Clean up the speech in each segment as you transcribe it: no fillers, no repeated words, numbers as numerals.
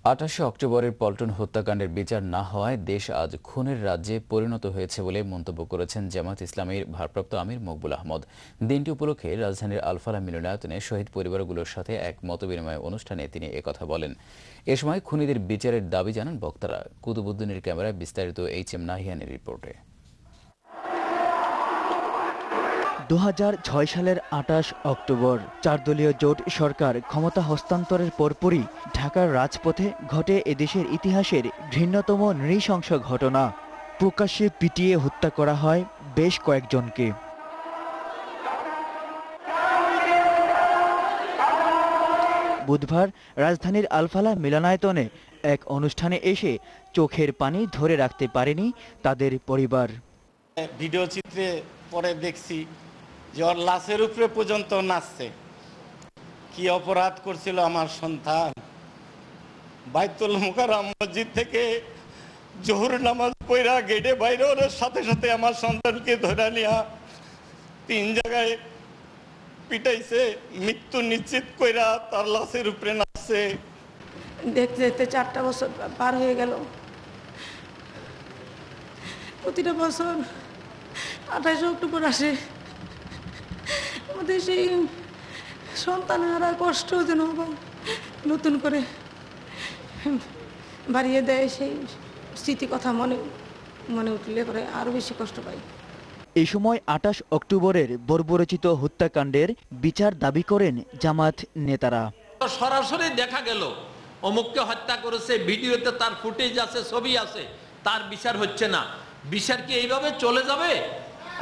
২৮ অক্টোবরের পল্টন হত্যাকাণ্ডের বিচার না হওয়ায় দেশ আজ খুনের রাজ্যে পরিণত হয়েছে বলে মন্তব্য করেছেন জামায়াত ইসলামীর ভারপ্রাপ্ত আমির মকবুল আহমদ। দিনটি উপলক্ষে রাজধানীর আলফালা মিলনায়তনে শহীদ পরিবারগুলোর সাথে এক মতবিনিময় অনুষ্ঠানে তিনি একথা বলেন। এ সময় খুনিদের বিচারের দাবি জানান বক্তারা। কুতুবুদ্দিনের ক্যামেরায় বিস্তারিত এইচ.এম. নাহিয়ানের রিপোর্টে। ২০০৬ সালের ২৮ অক্টোবর ৪ দলীয় জোট সরকার ক্ষমতা হস্তান্তরের পরপরই ঢাকার রাজপথে ঘটে এদেশের ইতিহাসের ঘৃণ্যতম নৃশংস ঘটনা। প্রকাশ্যে পিটিয়ে হত্যা করা হয় বেশ কয়েকজনকে। বুধবার রাজধানীর আলফালা মিলনায়তনে এক অনুষ্ঠানে এসে চোখের পানি ধরে রাখতে পারেনি তাদের পরিবার। ভিডিও চিত্রে পরে দেখছি যে ওর লাশের উপরে পর্যন্ত নাচছে। কি অপরাধ করছিল আমার সন্তান? বাইতুল মুকাররম মসজিদ থেকে জোহর নামাজ পড়া গেটে বাইরে ওর সাথে সাথে আমার সন্তানকে ধরে নিয়া ৩ জায়গায় পিটাইছে, মৃত্যু নিশ্চিত কইরা তার লাশের উপরে নাচছে। দেখতে দেখতে 4টা বছর পার হয়ে গেল। প্রতিটা বছর ২৮ অক্টোবর আসে, আমাদের সেই সন্তানেরা কষ্ট যেন নতুন করে বাড়িয়ে দেয়। সেই স্মৃতি কথা মনে উঠলে পরে আরো বেশি কষ্ট পাই। এই সময় ২৮ অক্টোবরের বর্বরচিত হত্যাকাণ্ডের বিচার দাবি করেন জামাত নেতারা। সরাসরি দেখা গেল অমুককে হত্যা করেছে, ভিডিওতে তার ফুটেজ আছে, ছবি আছে, তার বিচার হচ্ছে না। বিচার কি এইভাবে চলে যাবে?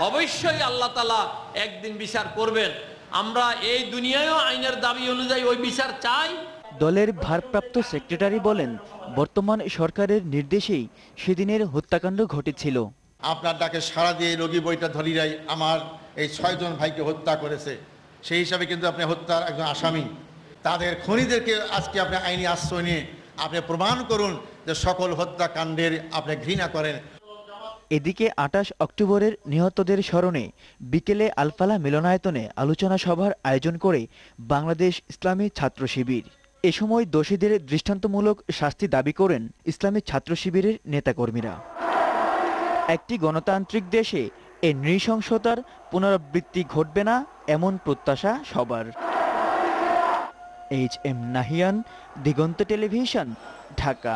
অবশ্যই আল্লাহ তাআলা একদিন বিচার করবেন। আমরা এই দুনিয়ায়ও আইনের দাবি অনুযায়ী ওই বিচার চাই। দলের ভারপ্রাপ্ত সেক্রেটারি বলেন, বর্তমান সরকারের নির্দেশেই সেদিনের হত্যাকাণ্ড ঘটেছিল। আপনার ডাকে সাড়া দিয়ে রোগী বইটা ধরিরাই আমার এই ৬ জন ভাইকে হত্যা করেছে, সেই হিসাবে কিন্তু আপনি হত্যার একজন আসামি। তাদের খুনিদেরকে আজকে আপনি আইনি আশ্রয় নিয়ে আপনি প্রমাণ করুন যে সকল হত্যাকাণ্ডের আপনি ঘৃণা করেন। এদিকে ২৮ অক্টোবরের নিহতদের স্মরণে বিকেলে আলফালা মিলনায়তনে আলোচনা সভার আয়োজন করে বাংলাদেশ ইসলামী ছাত্র শিবির। এ সময় দোষীদের দৃষ্টান্তমূলক শাস্তি দাবি করেন ইসলামী ছাত্র শিবিরের নেতাকর্মীরা। একটি গণতান্ত্রিক দেশে এই নৃশংসতার পুনরাবৃত্তি ঘটবে না, এমন প্রত্যাশা সবার। এইচ.এম. নাহিয়ান, দিগন্ত টেলিভিশন, ঢাকা।